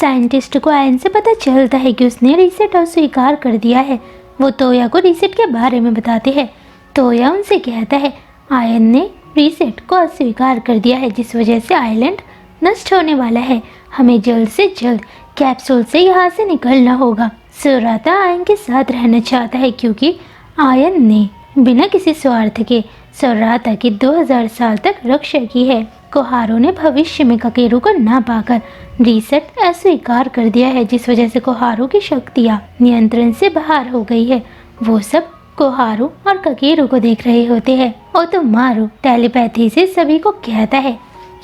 Scientist को ion से पता चलता है कि उसने रीसेट अस्वीकार कर दिया है। वो तोया को रीसेट के बारे में बताते हैं। तोया उनसे कहता है आयन ने रीसेट को अस्वीकार कर दिया है, जिस वजह से आइलैंड नष्ट होने वाला है। हमें जल्द से जल्द कैप्सूल से यहाँ से निकलना होगा। सोराता आयन के साथ रहना चाहता है क्योंकि आयन ने बिना किसी स्वार्थ के सोराता की 2000 साल तक रक्षा की है। कोहारू ने भविष्य में ककेरू को ना पाकर रीसेट अस्वीकार कर दिया है, जिस वजह से कोहारू की शक्तियाँ नियंत्रण से बाहर हो गई है। वो सब कोहारू और ककेरू को देख रहे होते हैं। ओतोमारू टेलीपैथी से सभी को कहता है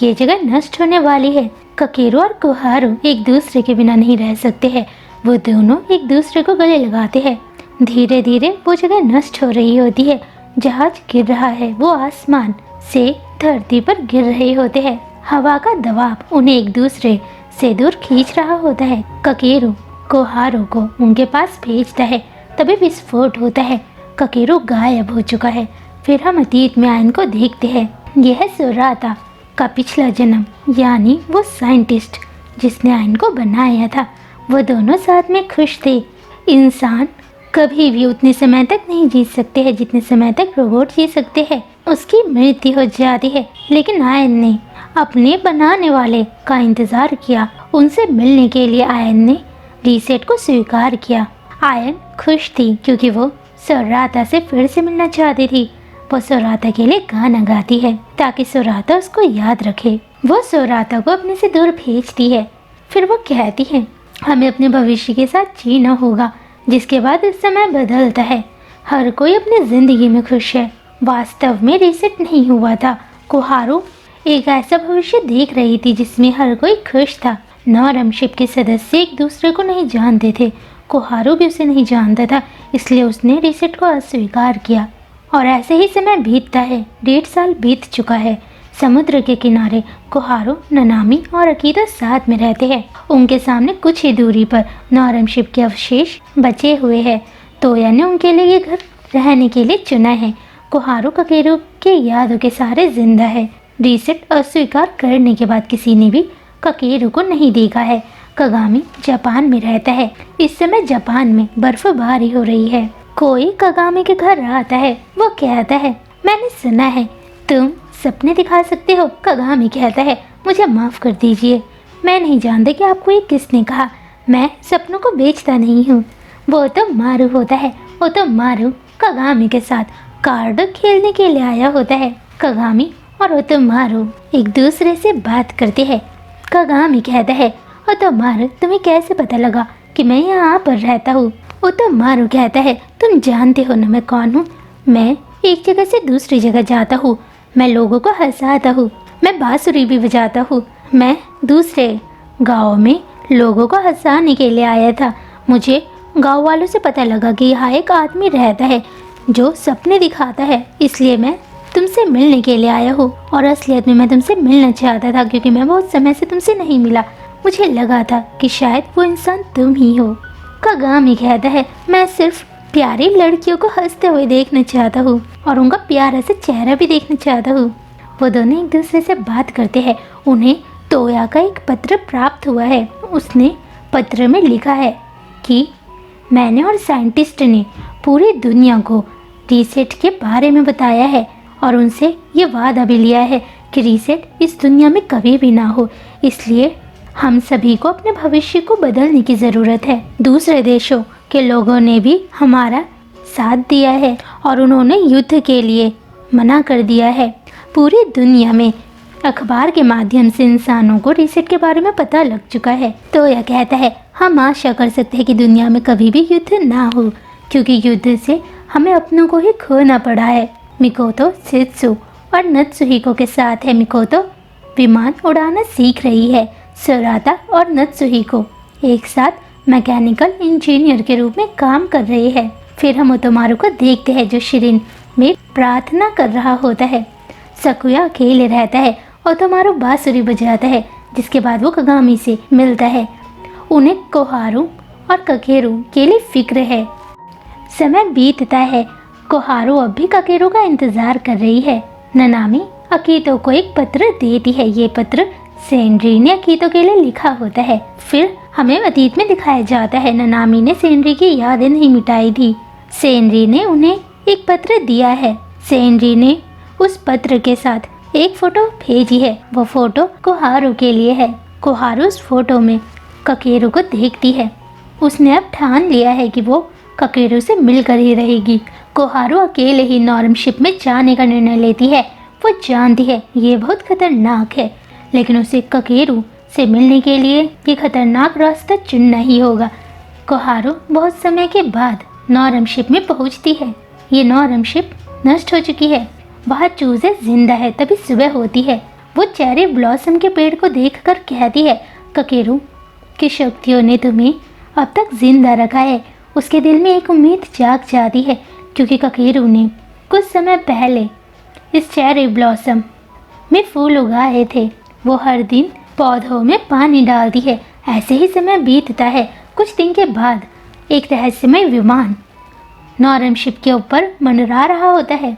ये जगह नष्ट होने वाली है। ककेरू और कोहारू एक दूसरे के बिना नहीं रह सकते हैं। वो दोनों एक दूसरे को गले लगाते हैं। धीरे धीरे वो जगह नष्ट हो रही होती है। जहाज गिर रहा है। वो आसमान से धरती पर गिर रहे होते हैं। हवा का दबाव उन्हें एक दूसरे से दूर खींच रहा होता है। ककेरू कोहारू को उनके पास भेजता है। तभी विस्फोट होता है। ककेरू गायब हो चुका है। फिर हम अतीत में आयन को देखते हैं। यह सोराता का पिछला जन्म, यानी वो साइंटिस्ट जिसने आयन को बनाया था। वो दोनों साथ में खुश थे। इंसान कभी भी उतने समय तक नहीं जी सकते हैं जितने समय तक रोबोट जी सकते हैं। उसकी मृत्यु हो जाती है। लेकिन आयन ने अपने बनाने वाले का इंतजार किया। उनसे मिलने के लिए आयन ने रीसेट को स्वीकार किया। आयन खुश थी क्योंकि वो सोराता से फिर से मिलना चाहती थी। वो सोराता के लिए गाना गाती है ताकि सोराता उसको याद रखे। वो सोराता को अपने से दूर भेजती है। फिर वो कहती है हमें अपने भविष्य के साथ जीना होगा, जिसके बाद इस समय बदलता है। हर कोई अपनी जिंदगी में खुश है। वास्तव में रीसेट नहीं हुआ था। कोहारू एक ऐसा भविष्य देख रही थी जिसमें हर कोई खुश था। नॉरम शिप के सदस्य एक दूसरे को नहीं जानते थे। कोहारू भी उसे नहीं जानता था, इसलिए उसने रीसेट को अस्वीकार किया। और ऐसे ही समय बीतता है। 1.5 साल बीत चुका है। समुद्र के किनारे कोहारू, ननामी और अकीता साथ में रहते हैं। उनके सामने कुछ ही दूरी पर नॉरम शिप के अवशेष बचे हुए हैं। तोया ने उनके लिए ये घर रहने के लिए चुना है। कोहारू ककेरू के यादों के सारे जिंदा है। रीसेट अस्वीकार करने के बाद किसी ने भी ककेरू को नहीं देखा है। कगामी जापान में रहता है। इस समय जापान में बर्फबारी हो रही है। कोई कगामी के घर आता है। वो कहता है मैंने सुना है तुम सपने दिखा सकते हो। कगामी कहता है मुझे माफ़ कर दीजिए, मैं नहीं जानता कि आपको ये किसने कहा। मैं सपनों को बेचता नहीं हूँ। वो तो मारू होता है। वो तो मारू कगामी के साथ कार्ड खेलने के लिए आया होता है। कगामी और ओतोमारू एक दूसरे से बात करते हैं। कगामी कहता है ओतोमारू तुम्हें कैसे पता लगा कि मैं यहाँ पर रहता हूँ। ओतोमारू कहता है तुम जानते हो ना मैं कौन हूँ। मैं एक जगह से दूसरी जगह जाता हूँ। मैं लोगों को हंसाता हूँ। मैं बांसुरी भी बजाता हूँ। मैं दूसरे गाँव में लोगों को हंसाने के लिए आया था। मुझे गाँव वालों से पता लगा कि यहाँ एक आदमी रहता है जो सपने दिखाता है, इसलिए मैं तुमसे मिलने के लिए आया हूँ। और असलियत में मैं तुमसे मिलना चाहता था क्योंकि मैं बहुत समय से तुमसे नहीं मिला। मुझे लगा था कि शायद वो इंसान तुम ही हो। कगामी कहता है मैं सिर्फ प्यारी लड़कियों को हंसते हुए देखना चाहता हूँ और उनका प्यारा सा चेहरा भी देखना चाहता हूँ। वो दोनों एक दूसरे से बात करते हैं। उन्हें तोया का एक पत्र प्राप्त हुआ है। उसने पत्र में लिखा है कि मैंने और साइंटिस्ट ने पूरी दुनिया को रीसेट के बारे में बताया है और उनसे ये वादा भी लिया है कि रीसेट इस दुनिया में कभी भी ना हो। इसलिए हम सभी को अपने भविष्य को बदलने की ज़रूरत है। दूसरे देशों के लोगों ने भी हमारा साथ दिया है और उन्होंने युद्ध के लिए मना कर दिया है। पूरी दुनिया में अखबार के माध्यम से इंसानों को रीसेट के बारे में पता लग चुका है। तो यह कहता है हम आशा कर सकते हैं कि दुनिया में कभी भी युद्ध ना हो, क्योंकि युद्ध से हमें अपनों को ही खोना पड़ा है। मिकोतो शित्सु और नत्सुहिको के साथ है। मिकोतो विमान उड़ाना सीख रही है। सोराता और नत्सुहिको एक साथ मैकेनिकल इंजीनियर के रूप में काम कर रहे हैं। फिर हम ओतोमारू को देखते हैं जो शिरिन में प्रार्थना कर रहा होता है। सकुया अकेले रहता है। ओतोमारू बांसुरी बजाता है, जिसके बाद वो कगामी से मिलता है। उन्हें कोहारू और ककेरू के लिए फिक्र है। समय बीतता है। कोहारू अब भी ककेरू का इंतजार कर रही है। ननामी अकीतो को एक पत्र देती है। ये पत्र सेनरी ने अकीतो के लिए लिखा होता है। फिर हमें अतीत में दिखाया जाता है ननामी ने सेनरी की यादें नहीं मिटाई थी। सेनरी ने उन्हें एक पत्र दिया है। सेनरी ने उस पत्र के साथ एक फोटो भेजी है। वो फोटो कोहारू के लिए है। कोहारू उस फोटो में ककेरू को देखती है। उसने अब ठान लिया है कि वो ककेरू से मिलकर ही रहेगी। कोहारू अकेले ही नॉर्म शिप में जाने का निर्णय लेती है। वो जानती है ये बहुत खतरनाक है, लेकिन उसे ककेरू से मिलने के लिए ये खतरनाक रास्ता चुनना ही होगा। कोहारू बहुत समय के बाद नॉर्म शिप में पहुंचती है। ये नॉर्म शिप नष्ट हो चुकी है। बाहर चूजे जिंदा है। तभी सुबह होती है। वो चेरी ब्लॉसम के पेड़ को देखकर कहती है, ककेरू की शक्तियों ने तुम्हें अब तक जिंदा रखा है। उसके दिल में एक उम्मीद जाग जाती है, क्योंकि ककेरू ने कुछ समय पहले इस चेरी ब्लॉसम में फूल उगाए थे। वो हर दिन पौधों में पानी डालती है। ऐसे ही समय बीतता है। कुछ दिन के बाद एक रहस्यमय विमान नॉर्म शिप के ऊपर मंडरा रहा होता है।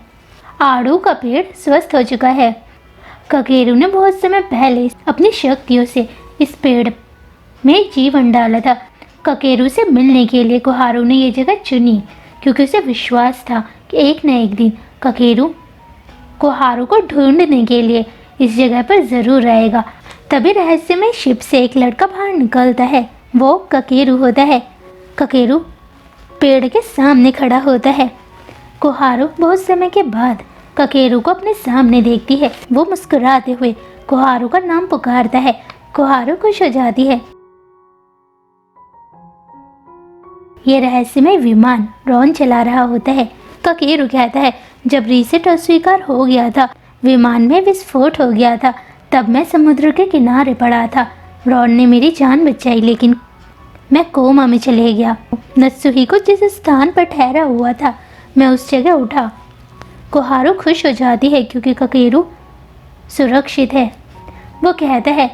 आड़ू का पेड़ स्वस्थ हो चुका है। ककेरू ने बहुत समय पहले अपनी शक्तियों से इस पेड़ में जीवन डाला था। ककेरू से मिलने के लिए कोहारू ने ये जगह चुनी, क्योंकि उसे विश्वास था कि एक न एक दिन ककेरू कोहारू को ढूंढने के लिए इस जगह पर ज़रूर आएगा। तभी रहस्यमय शिप से एक लड़का बाहर निकलता है। वो ककेरू होता है। ककेरू पेड़ के सामने खड़ा होता है। कोहारू बहुत समय के बाद ककेरू को अपने सामने देखती है। वो मुस्कुराते हुए कोहारू का नाम पुकारता है। कोहारू खुश हो जाती है। ये रहस्यमय विमान रॉन चला रहा होता है। ककेरू कहता है, जब रीसेट अस्वीकार हो गया था, विमान में विस्फोट हो गया था, तब मैं समुद्र के किनारे पड़ा था। रॉन ने मेरी जान बचाई, लेकिन मैं कोमा में चले गया। नत्सुही को जिस स्थान पर ठहरा हुआ था, मैं उस जगह उठा। कोहारू खुश हो जाती है, क्योंकि ककेरू सुरक्षित है। वो कहता है,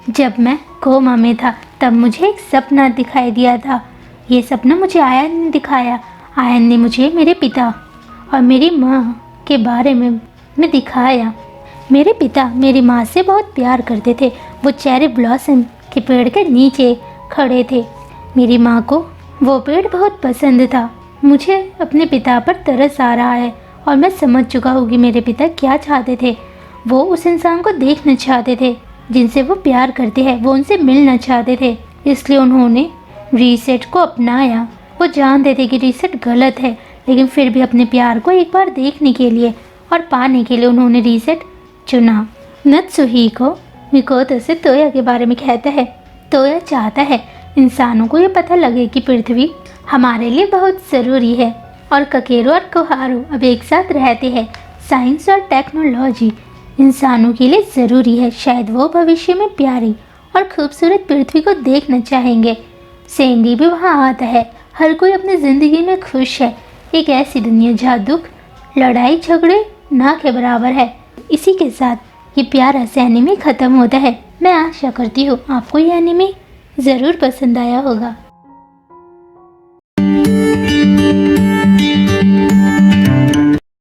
जब मैं कोमा में था तब मुझे एक सपना दिखाई दिया था। ये सपना मुझे आयन ने दिखाया। आयन ने मुझे मेरे पिता और मेरी माँ के बारे में दिखाया। मेरे पिता मेरी माँ से बहुत प्यार करते थे। वो चेरी ब्लॉसम के पेड़ के नीचे खड़े थे। मेरी माँ को वो पेड़ बहुत पसंद था। मुझे अपने पिता पर तरस आ रहा है और मैं समझ चुका हूँ कि मेरे पिता क्या चाहते थे। वो उस इंसान को देखना चाहते थे जिनसे वो प्यार करते हैं। वो उनसे मिलना चाहते थे, इसलिए उन्होंने रीसेट को अपनाया। वो जानते थे कि रीसेट गलत है, लेकिन फिर भी अपने प्यार को एक बार देखने के लिए और पाने के लिए उन्होंने रीसेट चुना। नत्सुही को मिकोतो से तोया के बारे में कहता है। तोया चाहता है इंसानों को ये पता लगे कि पृथ्वी हमारे लिए बहुत ज़रूरी है और ककेरू और कोहारू अब एक साथ रहते हैं। साइंस और टेक्नोलॉजी इंसानों के लिए ज़रूरी है। शायद वो भविष्य में प्यारी और खूबसूरत पृथ्वी को देखना चाहेंगे। सेंडी भी वहाँ आता है। हर कोई अपनी ज़िंदगी में खुश है। एक ऐसी दुनिया जहाँ दुख, लड़ाई झगड़े ना के बराबर है। इसी के साथ ये प्यारा सा एनिमे ख़त्म होता है। मैं आशा करती हूँ आपको ये एनिमे ज़रूर पसंद आया होगा।